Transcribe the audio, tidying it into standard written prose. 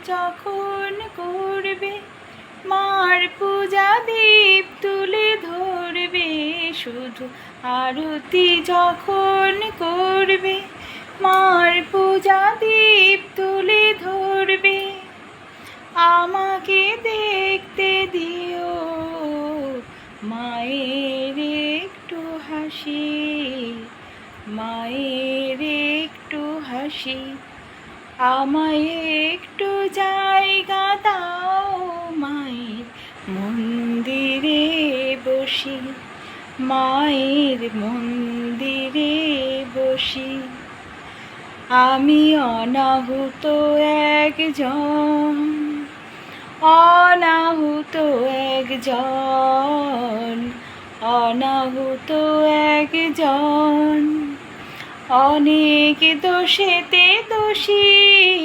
যখন করবে, মার পূজা দীপ তুলে ধরবে, শুধু আরতি যখন করবে, মার পূজা দীপ তুলে ধরবে। আমাকে দেখতে দিও মায়ের একটু হাসি, মায়ের একটু হাসি। আমায় একটু জায়গা দাও মায়ের মন্দিরে বসি, মায়ের মন্দিরে বসি। আমি অনাহুত একজন, অনাহুত একজন, অনাহুত একজন, অনেক দোষেতে দোষী।